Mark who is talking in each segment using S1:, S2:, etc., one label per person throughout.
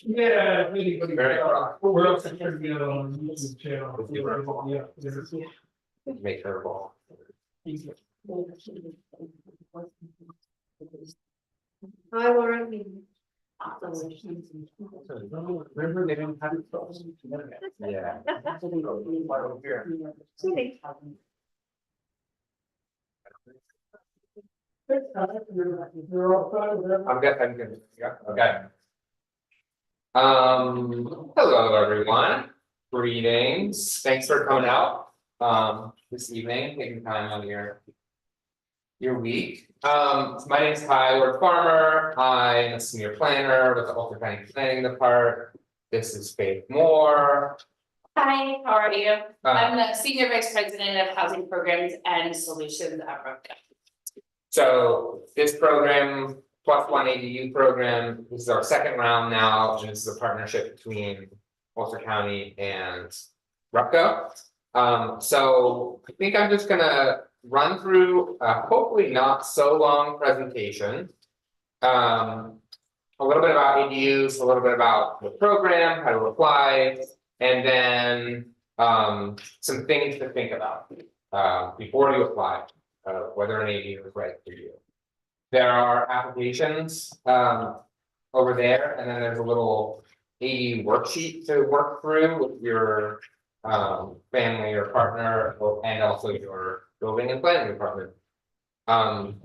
S1: Yeah, anybody,
S2: Very broad.
S1: we're also trying to get on the YouTube channel.
S2: Make her ball.
S3: Hi, Laura.
S2: Remember they don't have it. Yeah. I'm good, yeah, okay. Hello, everyone. Greetings, thanks for coming out, this evening, taking time out of your week. My name is Tyler Farmer, I'm a senior planner with the Ulster County Planning Department. This is Faith Moore.
S4: Hi, how are you?
S2: Uh,
S4: I'm the Senior Vice President of Housing Programs and Solutions at Roca.
S2: So this program, Plus One ADU program, this is our second round now, and this is a partnership between Ulster County and Rupco. So I think I'm just gonna run through a hopefully not so long presentation. A little bit about ADUs, a little bit about the program, how to apply, and then some things to think about before you apply. Whether an ADU is right for you. There are applications over there, and then there's a little ADU worksheet to work through with your family or partner, and also your building and planning department.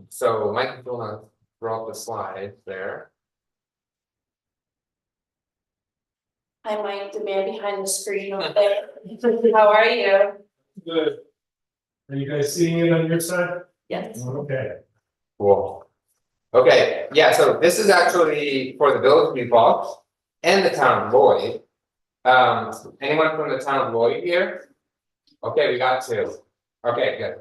S2: So Mike, if you wanna throw up the slides there.
S4: I'm Mike, the man behind the screen over there. How are you?
S1: Good. Are you guys seeing it on your side?
S4: Yes.
S1: Okay.
S2: Cool. Okay, yeah, so this is actually for the village of New Paltz and the town of Lloyd. Anyone from the town of Lloyd here? Okay, we got two. Okay, good.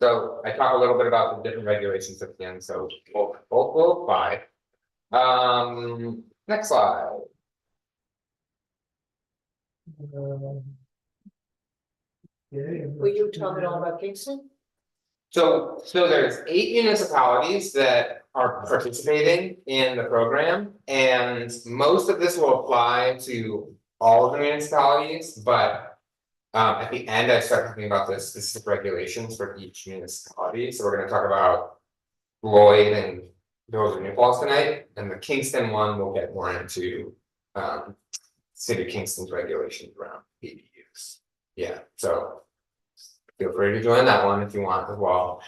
S2: So I talk a little bit about the different regulations at the end, so both will apply. Next slide.
S3: Will you tell me all about Kingston?
S2: So there's 8 municipalities that are participating in the program, and most of this will apply to all of the municipalities, but. At the end, I start talking about the specific regulations for each municipality, so we're gonna talk about. Lloyd and Village of New Paltz tonight, and the Kingston one will get more into. City of Kingston's regulations around ADUs. Yeah, so. Feel free to join that one if you want as well.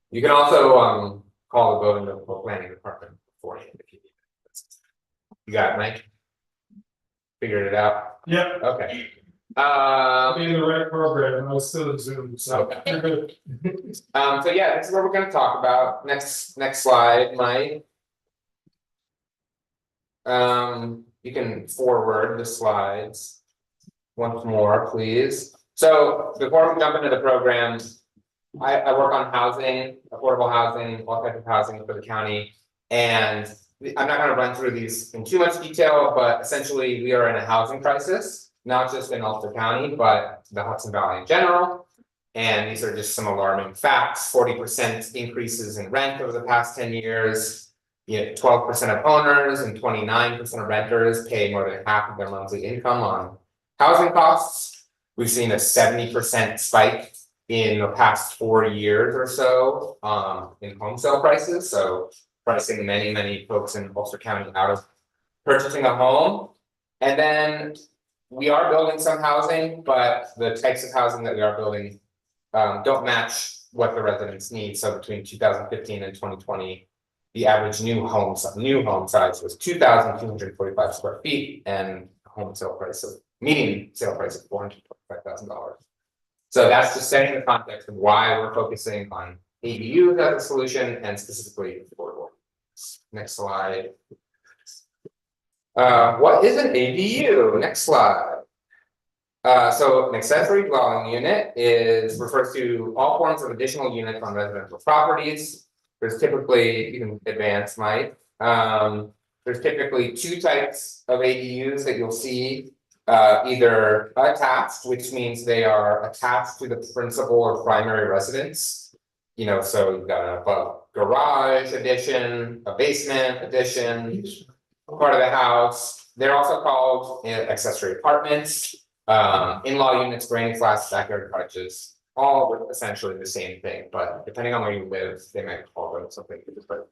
S2: You can also call the building the planning department beforehand if you need it. You got it, Mike? Figured it out?
S1: Yep,
S2: Okay.
S1: I'm in the right program, I was still in Zoom, so.
S2: Okay. So yeah, this is what we're gonna talk about. Next slide, Mike. You can forward the slides. Once more, please. So before we jump into the program, I work on housing, affordable housing, all types of housing for the county. And I'm not gonna run through these in too much detail, but essentially we are in a housing crisis. Not just in Ulster County, but the Hudson Valley in general. And these are just some alarming facts: 40% increases in rent over the past 10 years. 12% of owners and 29% of renters pay more than half of their monthly income on housing costs. We've seen a 70% spike in the past 4 years or so in home sale prices. So pricing many folks in Ulster County out of purchasing a home. And then we are building some housing, but the types of housing that we are building don't match what the residents need. So between 2015 and 2020, the average new home size was 2,245 square feet, and median sale price of $425,000. So that's just setting the context of why we're focusing on ADUs as a solution, and specifically affordable. Next slide. What is an ADU? Next slide. So an accessory dwelling unit refers to all forms of additional units on residential properties. There's typically, you can advance, Mike. There's typically 2 types of ADUs that you'll see. Either attached, which means they are attached to the principal or primary residence. So you've got a garage addition, a basement addition, part of the house. They're also called accessory apartments, in-law units, granny flats, backyard cottages, all essentially the same thing, but depending on where you live, they might call them something different.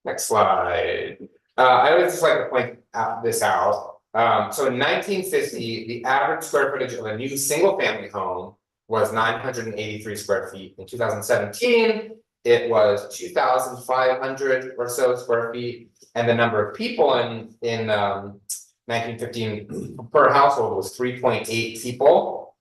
S2: Next slide. I always just like to point this out. So in 1950, the average square footage of a new single family home was 983 square feet. In 2017, it was 2,500 or so square feet. And the number of people in 1915 per household was 3.8 people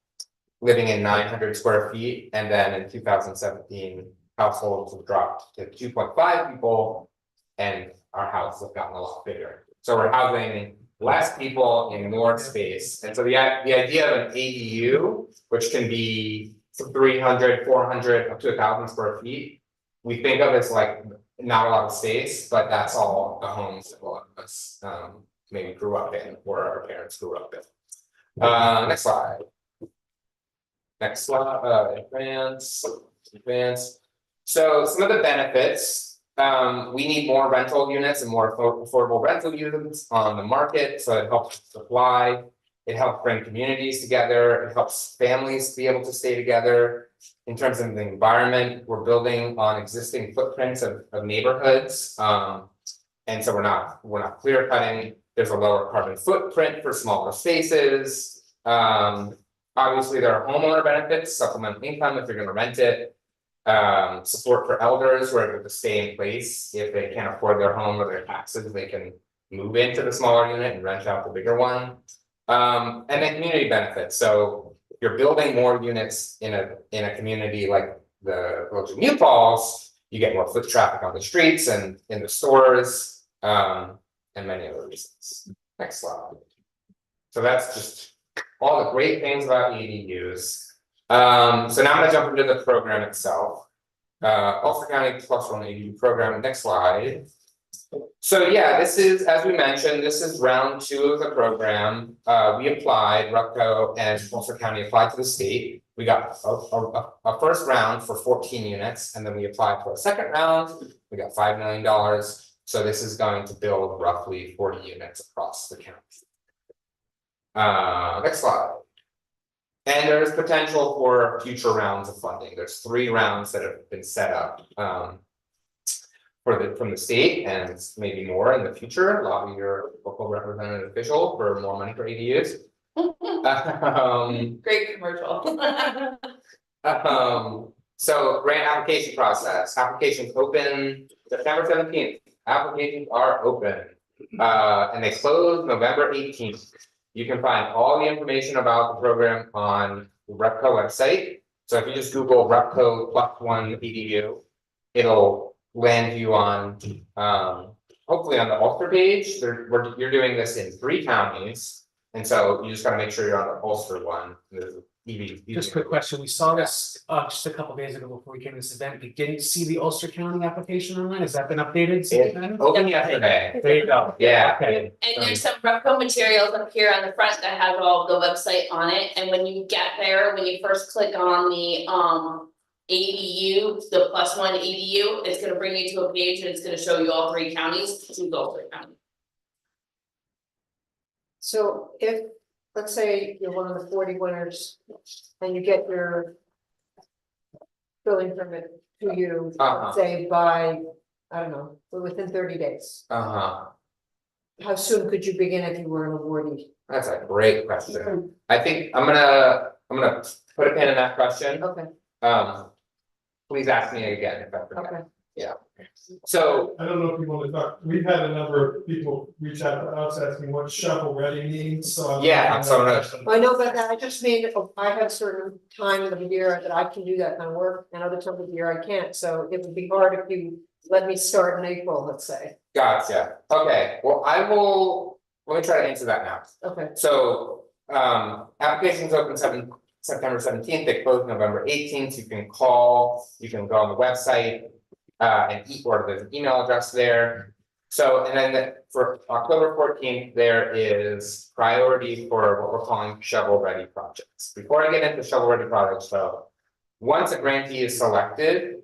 S2: living in 900 square feet. And then in 2017, households have dropped to 2.5 people, and our houses have gotten a lot bigger. So we're housing less people in more space. And so the idea of an ADU, which can be 300, 400, up to 1,000 square feet, we think of as like not a lot of space, but that's all the homes that a lot of us maybe grew up in, or our parents grew up in. Next slide. Next slide, advance. So some of the benefits, we need more rental units and more affordable rental units on the market, so it helps supply. It helps bring communities together, it helps families be able to stay together. In terms of the environment, we're building on existing footprints of neighborhoods. And so we're not clear cutting, there's a lower carbon footprint for smaller spaces. Obviously, there are homeowner benefits, supplemental income if you're gonna rent it. Support for elders who are able to stay in place if they can't afford their home or their taxes, they can move into the smaller unit and rent out the bigger one. And then community benefits, so if you're building more units in a community like the village of New Falls, you get more foot traffic on the streets and in the stores, and many other reasons. Next slide. So that's just all the great things about ADUs. So now I'm gonna jump into the program itself. Ulster County +1 ADU program, next slide. So yeah, this is, as we mentioned, this is round 2 of the program. We applied, RUPCO and Ulster County applied to the state. We got a first round for 14 units, and then we applied for a second round. We got $5 million. So this is going to build roughly 40 units across the county. Next slide. And there's potential for future rounds of funding. There's 3 rounds that have been set up from the state, and maybe more in the future. Lobby your local representative official for more money for ADUs.
S4: Great commercial.
S2: So grant application process. Applications open September 17th. Applications are open. And they close November 18th. You can find all the information about the program on the RUPCO website. So if you just Google RUPCO +1 ADU, it'll land you on hopefully on the Ulster page. You're doing this in 3 counties, and so you just gotta make sure you're on the Ulster one.
S5: Just a quick question, we saw this just a couple days ago before we came to this event, we didn't see the Ulster County application online, has that been updated since then?
S2: Open yesterday.
S5: There you go.
S2: Yeah.
S5: Okay.
S4: And there's some RUPCO materials up here on the front that have all the website on it, and when you get there, when you first click on the ADU, the +1 ADU, it's gonna bring you to a page and it's gonna show you all 3 counties to Ulster County.
S3: So if, let's say you're one of the 40 winners and you get your building permit to you, say by, I don't know, within 30 days. How soon could you begin if you were an awardee?
S2: That's a great question. I think I'm gonna put a pin in that question.
S3: Okay,
S2: Please ask me again if I forget.
S3: okay.
S2: Yeah. So
S1: I don't know if you want to talk, we've had a number of people reach out to us asking what shovel ready means, so.
S2: Yeah, so
S3: I know, but I just mean, I have certain time of the year that I can do that kind of work, and other times of the year I can't, so it would be hard if you let me start in April, let's say.
S2: gotcha. Okay, well, let me try to answer that now.
S3: Okay,
S2: So, applications open September 17th, they close November 18th, you can call, you can go on the website. Or there's an email address there. So, and then for October 14th, there is priority for what we're calling shovel ready projects. Before I get into shovel ready projects though, once a grantee is selected,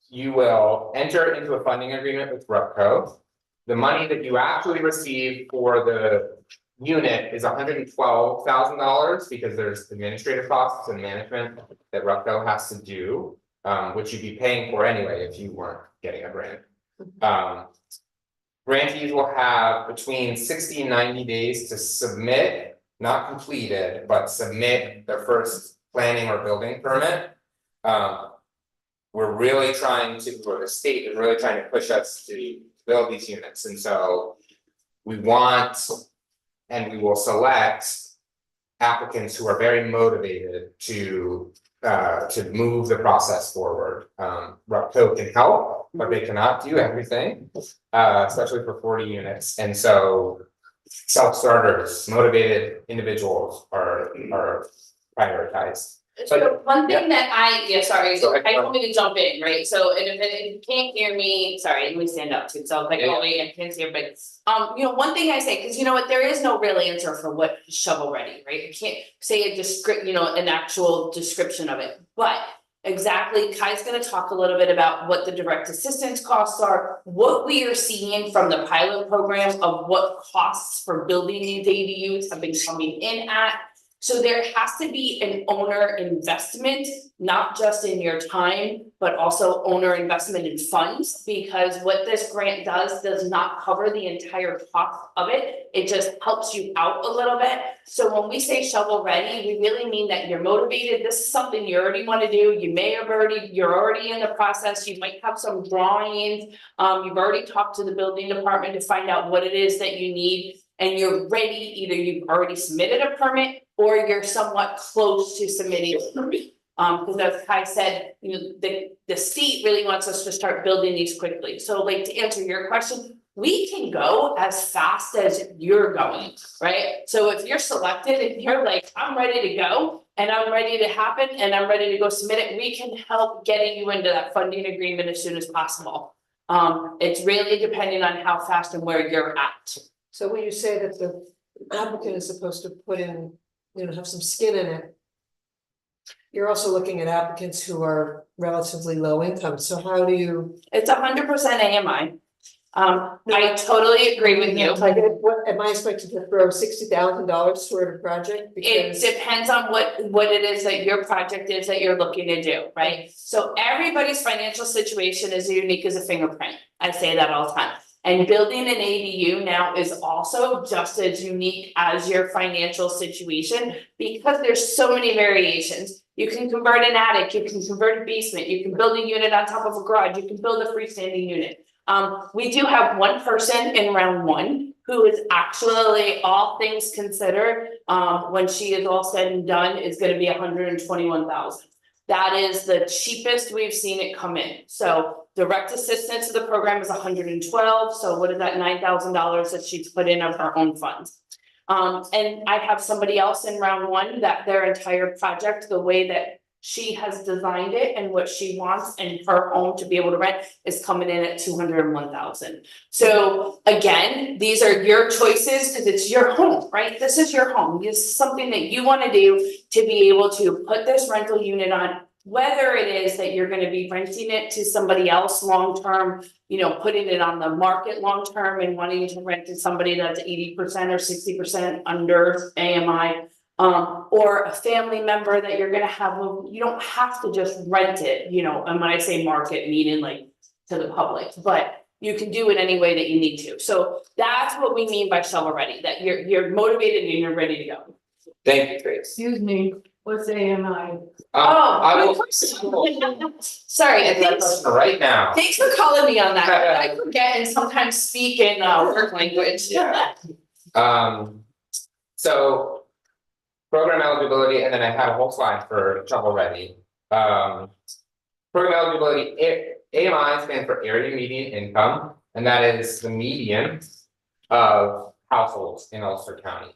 S2: you will enter into a funding agreement with RUPCO. the money that you actually receive for the unit is $112,000 because there's administrative costs and management that Rupco has to do, which you'd be paying for anyway if you weren't getting a grant. Grantees will have between 60 and 90 days to submit, not completed, but submit their first planning or building permit. We're really trying to, or the state is really trying to push us to build these units, and so we want, and we will select applicants who are very motivated to move the process forward. Rupco can help, but they cannot do everything, especially for 40 units, and so self-starters, motivated individuals are prioritized.
S4: So one thing
S2: yeah.
S4: that sorry,
S2: Go ahead.
S4: I told me to jump in, right, so and if you can't hear me, sorry, let me stand up too, so I was like,
S2: Yeah.
S4: oh wait, I can't hear, but. You know, one thing I say, cause you know what, there is no real answer for what is shovel ready, right, I can't say an actual description of it, but. Exactly, Kai's gonna talk a little bit about what the direct assistance costs are, what we are seeing from the pilot program of what costs for building these ADUs have been coming in at. So there has to be an owner investment, not just in your time, but also owner investment in funds. Because what this grant does not cover the entire cost of it, it just helps you out a little bit. So when we say shovel ready, we really mean that you're motivated, this is something you already wanna do, you're already in the process, you might have some drawings. You've already talked to the building department to find out what it is that you need. And you're ready, either you've already submitted a permit or you're somewhat close to submitting a permit. Because as Kai said, you know, the state really wants us to start building these quickly. So like to answer your question, we can go as fast as you're going, right? So if you're selected and you're like, I'm ready to go and I'm ready to happen and I'm ready to go submit it, we can help getting you into that funding agreement as soon as possible. It's really depending on how fast and where you're at.
S3: So when you say that the applicant is supposed to put in, have some skin in it. You're also looking at applicants who are relatively low income, so how do you?
S4: It's 100% AMI. I totally agree with you.
S3: Like, what, am I expected to throw $60,000 toward a project?
S4: It
S3: Because
S4: depends on what it is that your project is that you're looking to do, right? So everybody's financial situation is unique as a fingerprint. I say that all the time. And building an ADU now is also just as unique as your financial situation because there's so many variations. You can convert an attic, you can convert a basement, you can build a unit on top of a garage, you can build a freestanding unit. We do have one person in round one who is actually, all things considered, when she is all said and done, is gonna be $121,000. That is the cheapest we've seen it come in. So direct assistance to the program is $112. So what is that, $9,000 that she's put in of her own funds? And I have somebody else in round one that their entire project, the way that she has designed it and what she wants and her own to be able to rent is coming in at $201,000. So again, these are your choices because it's your home, right? This is your home. This is something that you want to do to be able to put this rental unit on, whether it is that you're going to be renting it to somebody else long-term, putting it on the market long-term and wanting to rent to somebody that's 80% or 60% under AMI. Or a family member that you're gonna have, you don't have to just rent it, and when I say market, meaning like to the public, but you can do it any way that you need to. So that's what we mean by shovel ready, that you're motivated and you're ready to go.
S2: Thank you, Grace.
S3: excuse me, what's AMI?
S2: I will.
S4: Sorry, I
S2: Answer that
S4: think,
S2: question right now.
S4: thanks for calling me on that, I forget and sometimes speak in work language.
S2: So. Program eligibility, and then I had a whole slide for shovel ready. Program eligibility, AMI stands for area median income, and that is the median of households in Ulster County.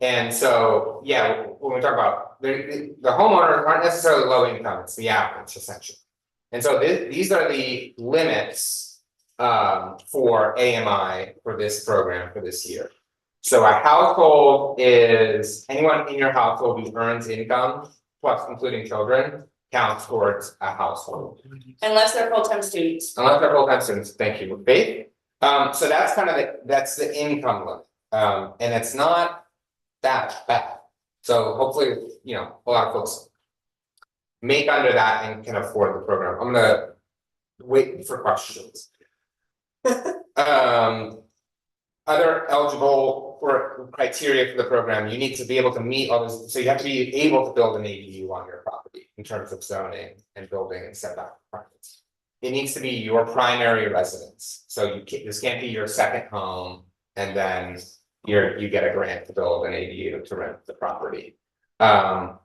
S2: And so, yeah, when we talk about the homeowners aren't necessarily low income, it's the average essentially. And so these are the limits for AMI for this program for this year. So a household is anyone in your household who earns income, plus including children, counts towards a household.
S4: Unless they're full-time students.
S2: Unless they're full-time students, thank you, Faith. So that's kind of that's the income limit, and it's not that bad. So hopefully, you know, a lot of folks make under that and can afford the program. I'm gonna wait for questions. Other eligible or criteria for the program, you need to be able to meet all those, so you have to be able to build an ADU on your property in terms of zoning and building and setback requirements. It needs to be your primary residence, so this can't be your second home, and then you get a grant to build an ADU to rent the property. The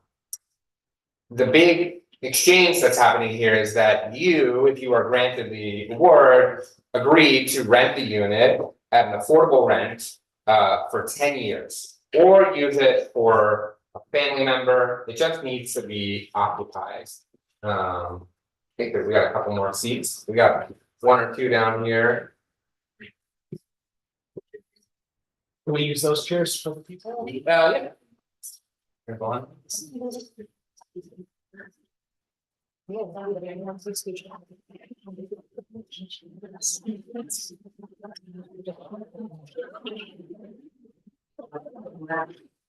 S2: big exchange that's happening here is that you, if you are granted the award, agree to rent the unit at an affordable rent for 10 years, or use it for a family member. It just needs to be occupied. I think that we got a couple more seats. We got 1 or 2 down here.
S5: Can we use those chairs for the people?
S2: Yeah. Here, go on.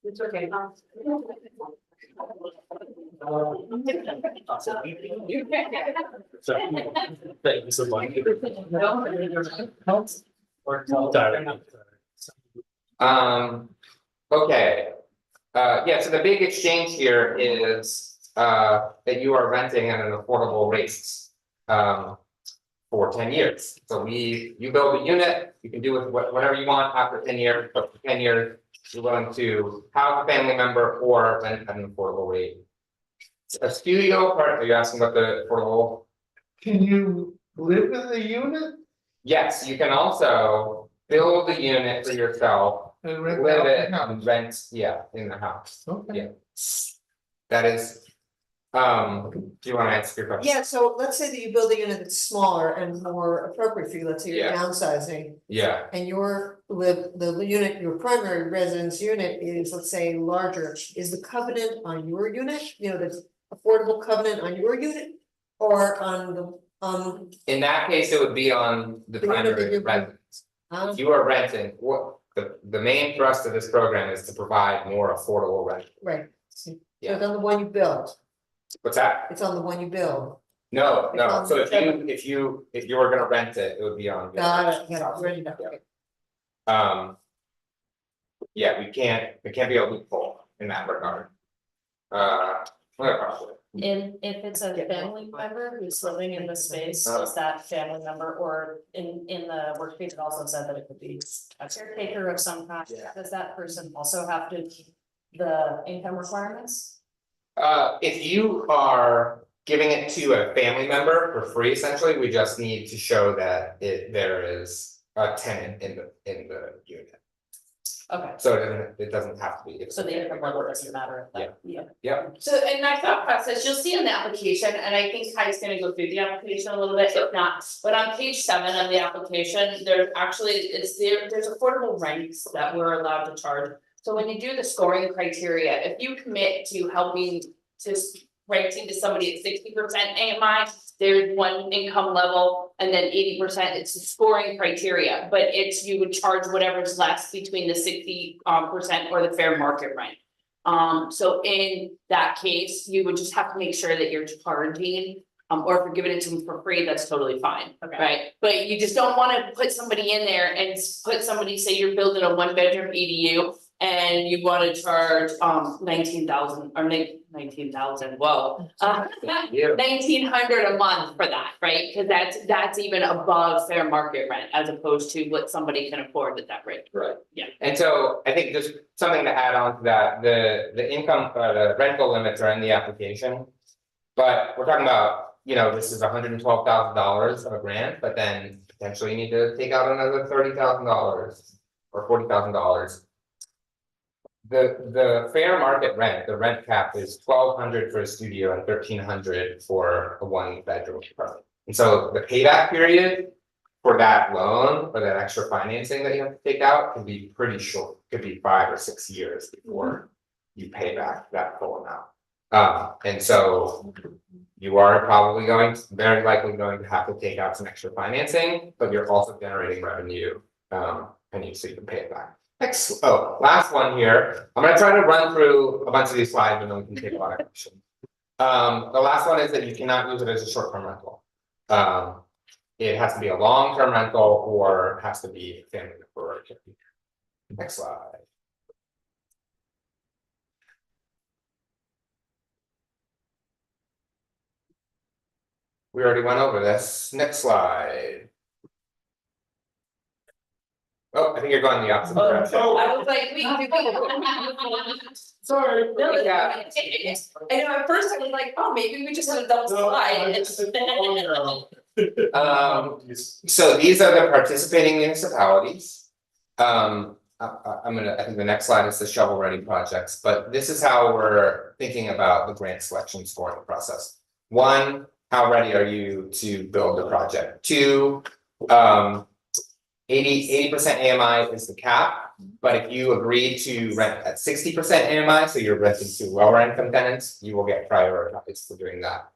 S3: It's okay.
S5: Thank you so much.
S2: Okay. Yeah, so the big exchange here is that you are renting at an affordable rate for 10 years. So you build a unit, you can do with whatever you want after 10 years, but for 10 years, you're willing to have a family member or rent at an affordable rate. A studio part, are you asking about the affordable?
S1: Can you live in the unit
S2: Yes, you can also build a unit for yourself,
S1: and rent
S2: live
S1: out
S2: it
S1: the house?
S2: and rent, yeah, in the house.
S1: Okay.
S2: Yeah. That is, do you wanna answer your question?
S3: Yeah, so let's say that you build a unit that's smaller and more appropriate for you, let's say you're
S2: Yeah.
S3: downsizing.
S2: Yeah,
S3: And the unit, your primary residence unit is, let's say, larger, is the covenant on your unit, you know, the affordable covenant on your unit? Or on the,
S2: in that case, it would be on the
S3: The unit that
S2: primary
S3: you're-
S2: residence. If you are renting, the main thrust of this program is to provide more affordable rent.
S3: right, so
S2: Yeah.
S3: it's on the one you build,
S2: What's that?
S3: it's on the one you build.
S2: No, no, so
S3: It's on
S2: if you were gonna rent it, it would be on.
S3: Got it, ready now.
S2: Yeah, we can't be a loophole in that regard. Another question.
S6: If it's a family member who's living in the space,
S2: Oh.
S6: does that family member, or in the workspace, it also said that it could be a caretaker of some kind,
S2: Yeah.
S6: does that person also have to meet the income requirements?
S2: If you are giving it to a family member for free, essentially, we just need to show that there is a tenant in the unit.
S6: Okay,
S2: So it doesn't have to be.
S6: so the income level doesn't matter.
S2: Yeah.
S4: So in that thought process, you'll see in the application, and I think Kai's gonna go through the application a little bit, if not, but on page 7 of the application, there's affordable rents that we're allowed to charge. So when you do the scoring criteria, if you commit to helping to renting to somebody at 60% AMI, there's one income level, and then 80%, it's the scoring criteria, but you would charge whatever's less between the 60% or the fair market rent. So in that case, you would just have to make sure that you're charging, or if you're giving it to them for free, that's totally fine,
S6: Okay.
S4: right? But you just don't wanna put somebody in there and put somebody, say you're building a 1-bedroom EDU. And you wanna charge 19,000 or 19,000, whoa.
S2: Yeah.
S4: 1,900 a month for that, right? Cause that's even above fair market rent as opposed to what somebody can afford at that rate.
S2: Right.
S4: Yeah.
S2: And so I think just something to add on to that, the income, the rental limits are in the application. But we're talking about, this is $112,000 of a grant, but then potentially you need to take out another $30,000 or $40,000. The fair market rent, the rent cap is $1,200 for a studio and $1,300 for a 1-bedroom apartment. And so the payback period for that loan or that extra financing that you have to take out can be pretty short, could be 5 or 6 years before you pay back that full amount. And so you are probably very likely going to have to take out some extra financing, but you're also generating revenue, and so you can pay it back. Next, last one here, I'm gonna try to run through a bunch of these slides and then we can take a lot of questions. The last one is that you cannot use it as a short-term rental. It has to be a long-term rental or has to be a family member. Next slide. We already went over this. Next slide. Oh, I think you're going the opposite direction.
S4: I was like, we.
S1: Sorry.
S4: No,
S2: Yeah.
S4: I know, at first I was like, oh, maybe we just did a double slide.
S2: So these are the participating municipalities. I think the next slide is the shovel-ready projects, but this is how we're thinking about the grant selection scoring process. 1, how ready are you to build a project? 2, 80% AMI is the cap, but if you agree to rent at 60% AMI, so you're renting to lower income tenants, you will get prioritized for doing that.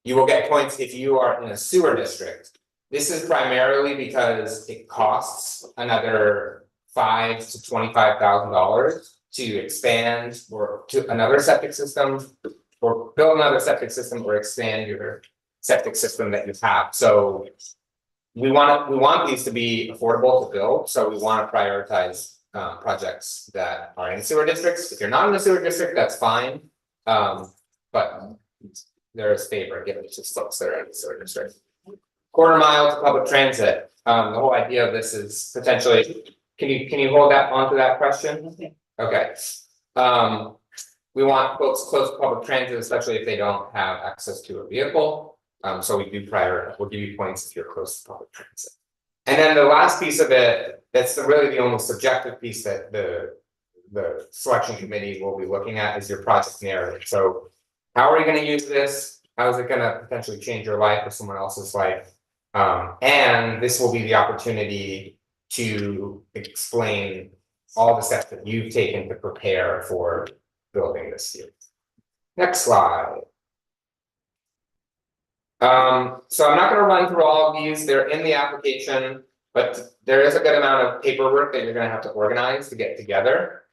S2: You will get points if you are in a sewer district. This is primarily because it costs another $5,000 to $25,000 to expand or to another septic system, or build another septic system, or expand your septic system that you have. So we want these to be affordable to build, so we want to prioritize projects that are in sewer districts. If you're not in a sewer district, that's fine. But there is favor given to folks that are in the sewer district. 1/4 mile to public transit. The whole idea of this is potentially, can you hold that onto that question? Okay. We want folks close to public transit, especially if they don't have access to a vehicle. So we'll give you points if you're close to public transit. And then the last piece of it, that's really the only subjective piece that the selection committee will be looking at, is your project narrative. So how are you going to use this? How is it going to potentially change your life or someone else's life? And this will be the opportunity to explain all the steps that you've taken to prepare for building this year. Next slide. So I'm not going to run through all of these. They're in the application, but there is a good amount of paperwork that you're going to have to organize to get together.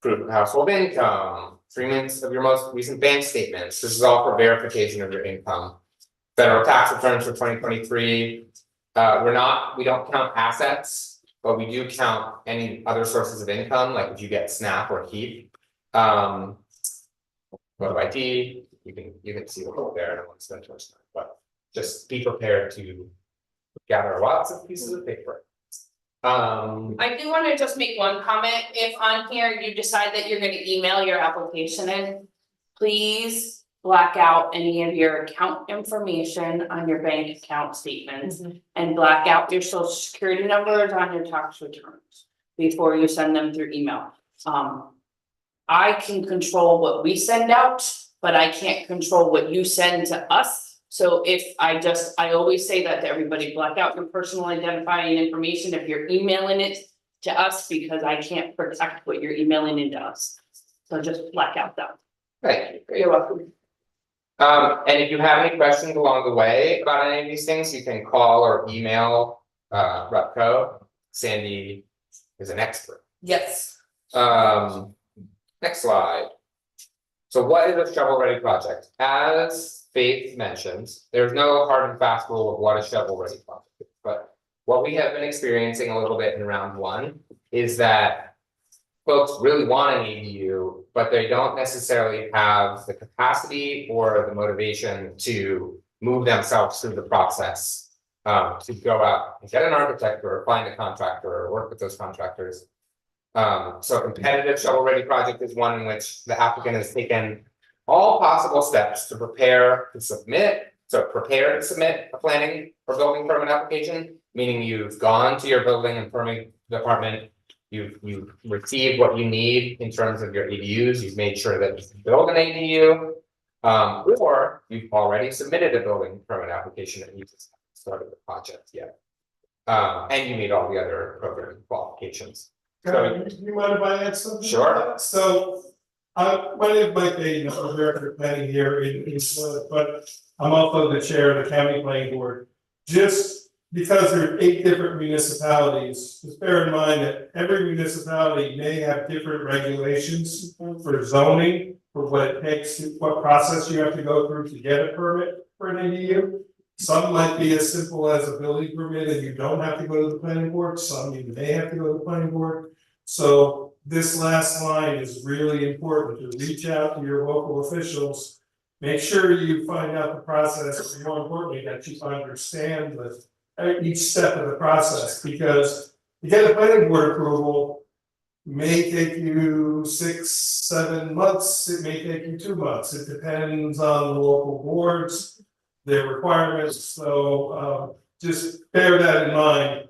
S2: Proof of household income, 3 months of your most recent bank statements. This is all for verification of your income. Federal tax returns for 2023. We don't count assets, but we do count any other sources of income, like if you get SNAP or HEAP. Photo ID. You can see the whole there. I don't want to spend too much time, but just be prepared to gather lots of pieces of paper.
S4: I do want to just make one comment. If on here you decide that you're going to email your application in, please black out any of your account information on your bank account statements and black out your social security numbers on your tax returns before you send them through email. I can control what we send out, but I can't control what you send to us. So I always say that to everybody, black out your personal identifying information if you're emailing it to us, because I can't protect what you're emailing into us. So just black out that.
S2: Thank you.
S4: You're welcome.
S2: And if you have any questions along the way about any of these things, you can call or email Repco. Sandy is an expert.
S4: Yes.
S2: Next slide. So what is a shovel-ready project? As Faith mentions, there's no hard and fast rule of what a shovel-ready project is, but what we have been experiencing a little bit in round 1 is that folks really want an ADU, but they don't necessarily have the capacity or the motivation to move themselves through the process, to go out and get an architect or find a contractor or work with those contractors. So a competitive shovel-ready project is one in which the applicant has taken all possible steps to prepare to submit a planning or building permit application, meaning you've gone to your building and permitting department, you've received what you need in terms of your ADUs, you've made sure that you can build an ADU, or you've already submitted a building permit application and you just haven't started the project yet. And you meet all the other program qualifications.
S1: You mind if I add something?
S2: Sure.
S1: So My name is Mike Bain, I'm the director of planning here in Florida, but I'm also the chair of the county planning board. Just because there are 8 different municipalities, just bear in mind that every municipality may have different regulations for zoning, for what it takes, what process you have to go through to get a permit for an ADU. Some might be as simple as a building permit and you don't have to go to the planning board, some you may have to go to the planning board. So this last line is really important, to reach out to your local officials. Make sure you find out the process, and more importantly, that you understand each step of the process, because to get a planning board approval may take you 6-7 months, it may take you 2 months, it depends on the local boards, their requirements, so just bear that in mind.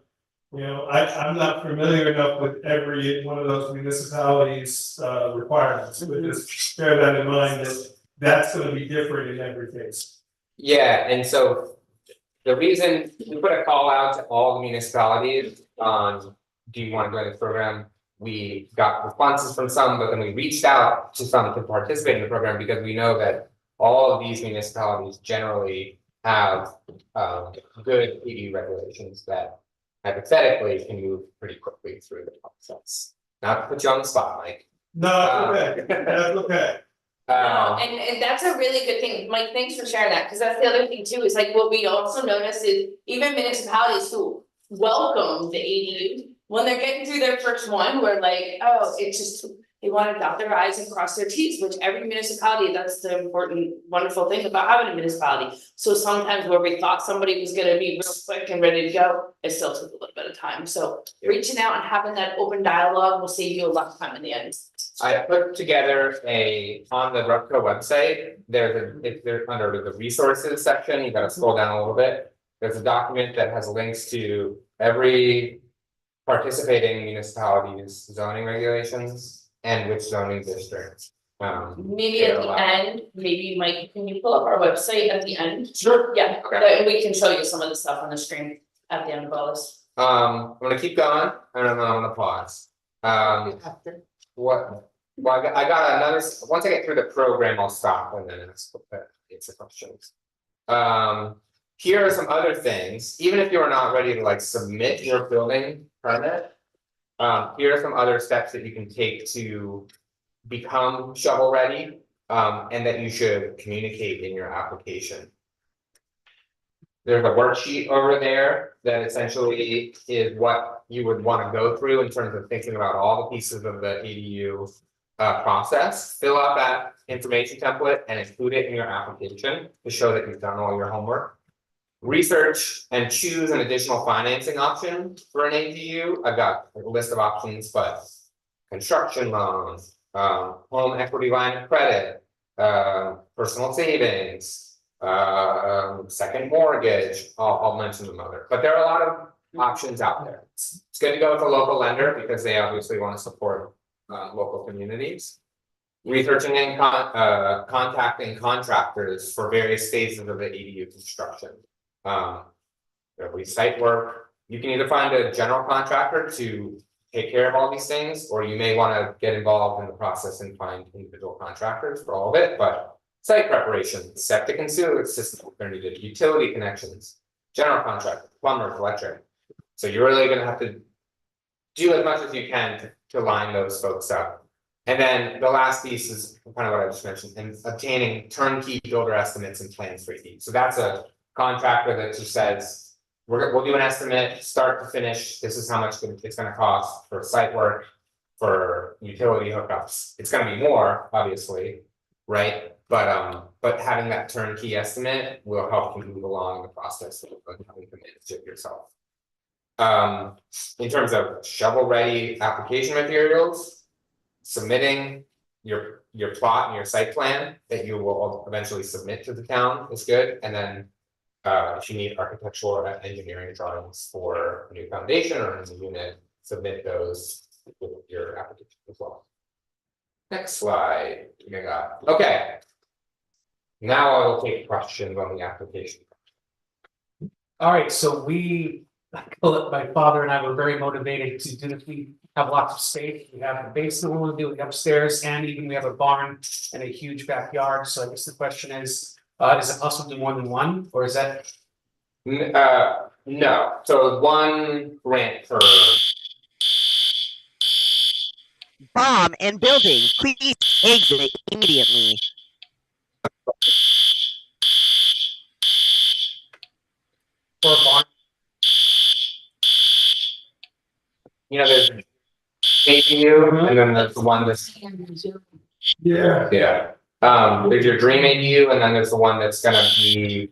S1: You know, I'm not familiar enough with every one of those municipalities' requirements, but just bear that in mind that that's gonna be different in every case.
S2: Yeah, and so the reason we put a call out to all the municipalities on, do you want to join this program? We got responses from some, but then we reached out to some to participate in the program because we know that all of these municipalities generally have good ED regulations that hypothetically can move pretty quickly through the process. Not to put you on the spot, Mike.
S1: No, okay, that's okay.
S4: No, and that's a really good thing, Mike, thanks for sharing that, because that's the other thing too, is like what we also notice is even municipalities who welcome the ADU. When they're getting through their first one, we're like, oh, it's just, they want to dot their i's and cross their t's, which every municipality, that's the important, wonderful thing about having a municipality. So sometimes where we thought somebody was gonna be real quick and ready to go, it still took a little bit of time, so reaching out and having that open dialogue will save you a lot of time in the end.
S2: I put together on the Rupco website, if they're under the resources section, you gotta scroll down a little bit. There's a document that has links to every participating municipality's zoning regulations and which zoning districts.
S4: Maybe at the end, maybe Mike, can you pull up our website at the end?
S2: Sure.
S4: Yeah,
S2: Okay.
S4: and we can show you some of the stuff on the screen at the end of all this.
S2: I'm gonna keep going, and then I'm gonna pause. Well, I got another, once I get through the program, I'll stop and then answer questions. Here are some other things, even if you're not ready to like submit your building permit. Here are some other steps that you can take to become shovel ready, and that you should communicate in your application. There's a worksheet over there that essentially is what you would want to go through in terms of thinking about all the pieces of the ADU process. Fill out that information template and include it in your application to show that you've done all your homework. Research and choose an additional financing option for an ADU. I've got a list of options, but construction loans, home equity line of credit, personal savings, second mortgage, I'll mention them other, but there are a lot of options out there. It's good to go with a local lender because they obviously want to support local communities. Researching and contacting contractors for various phases of the ADU construction. There'll be site work. You can either find a general contractor to take care of all these things, or you may want to get involved in the process and find individual contractors for all of it, but site preparation, septic and sewer system are needed, utility connections, general contractor, plumbers, electric. So you're really gonna have to do as much as you can to line those folks up. And then the last piece is kind of what I just mentioned, and obtaining turnkey builder estimates and plans for ADU. So that's a contractor that just says, we'll do an estimate, start to finish, this is how much it's gonna cost for site work, for utility hookups. It's gonna be more, obviously, right? But having that turnkey estimate will help you move along the process of having to manage it yourself. In terms of shovel-ready application materials, submitting your plot and your site plan that you will eventually submit to the town is good, and then if you need architectural or engineering drawings for a new foundation or a new unit, submit those with your application as well. Next slide, okay. Now I will take questions on the application.
S5: All right, so my father and I were very motivated to do this. We have lots of space. We have the basement we want to do, we have upstairs, and even we have a barn and a huge backyard. So I guess the question is it possible to do more than one, or is that?
S2: No, so one grant per,
S7: Bomb and building. Please exit immediately.
S5: For a barn?
S2: there's ADU, and then there's the one that's,
S1: Yeah.
S2: yeah. There's your dream ADU, and then there's the one that's gonna be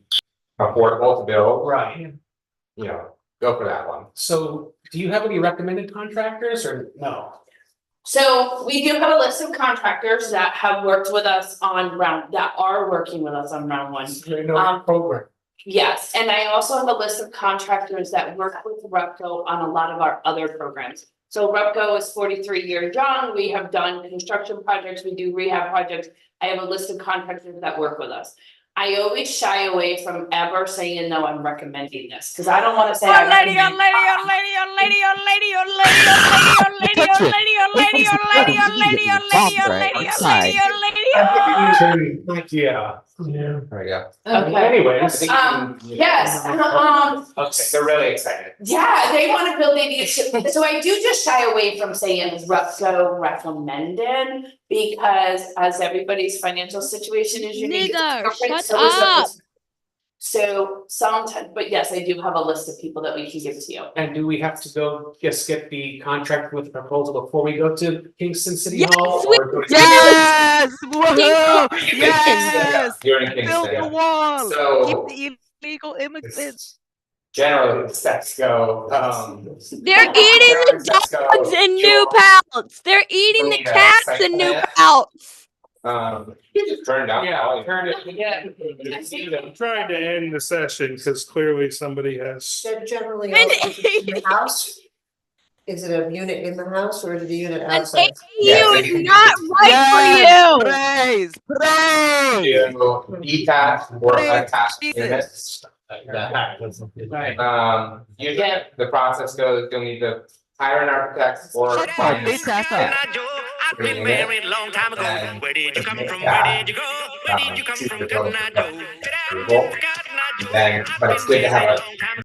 S2: affordable to build,
S5: Right.
S2: go for that one.
S5: So do you have any recommended contractors or no?
S4: So we do have a list of contractors that have worked with us on that are working with us on round one.
S5: Program.
S4: Yes, and I also have a list of contractors that work with Repco on a lot of our other programs. So Repco is 43 years young, we have done construction projects, we do rehab projects. I have a list of contractors that work with us. I always shy away from ever saying, no, I'm recommending this, because I don't want to say.
S5: Yeah.
S1: Yeah.
S2: There we go.
S4: Okay.
S5: Anyways.
S4: Yes,
S5: Okay.
S2: They're really excited.
S4: yeah, they want to build ADU. So I do just shy away from saying Repco recommended, because as everybody's financial situation is unique. it's
S8: Nigger,
S4: different,
S8: shut
S4: so is the-
S8: up.
S4: So sometimes, but yes, I do have a list of people that we can give to you.
S5: And do we have to go just get the contract with the proposal before we go to Kingston City
S8: Yes,
S5: Hall?
S8: we
S5: or do we-
S7: Yes! Woohoo! Yes!
S2: You're in
S7: Build the
S2: Kingston.
S7: wall.
S2: So
S7: Keep the illegal immigrants.
S2: generally the steps go,
S8: They're eating the
S2: steps go,
S8: dogs in new
S2: sure.
S8: pouts. They're eating the
S2: Yeah,
S8: cats
S2: site
S8: in new
S2: plan.
S8: pouts.
S2: You just turn it down.
S5: Yeah, turn it.
S1: I'm trying to end the session because clearly somebody has.
S3: They're generally
S8: And-
S3: all in the house? Is it a unit in the house or is it a unit
S8: An
S3: outside?
S8: ADU
S2: Yeah,
S8: is not right
S7: Yes!
S8: for you.
S7: Praise! Praise!
S2: Do detached or attached
S7: Jesus.
S2: units.
S5: Right.
S2: Usually the process goes, you'll need to hire an architect or
S7: Shut up,
S2: find.
S7: bitch ass up.
S9: I've been married long time ago. Where did you come from? Where did you go? Where did you come from? Cotton Eye Joe.
S2: Then, but it's good to have a